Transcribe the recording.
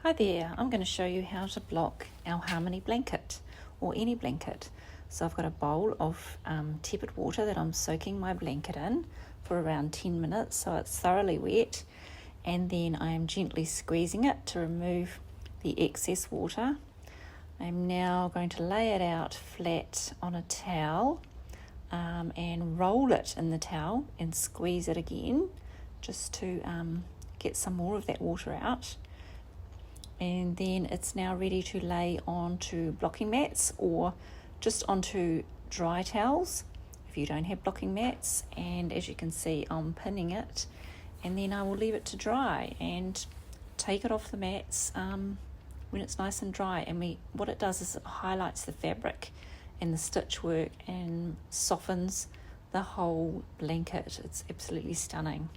Hi there, I'm going to show you how to block our Harmoni blanket or any blanket. So I've got a bowl of tepid water that I'm soaking my blanket in for around 10 minutes so it's thoroughly wet, and then I am gently squeezing it to remove the excess water. I'm now going to lay it out flat on a towel and roll it in the towel and squeeze it again just to get some more of that water out. And then it's now ready to lay onto blocking mats or just onto dry towels if you don't have blocking mats. And as you can see, I'm pinning it, and then I will leave it to dry and take it off the mats when it's nice and dry. And what it does is it highlights the fabric and the stitch work and softens the whole blanket. It's absolutely stunning.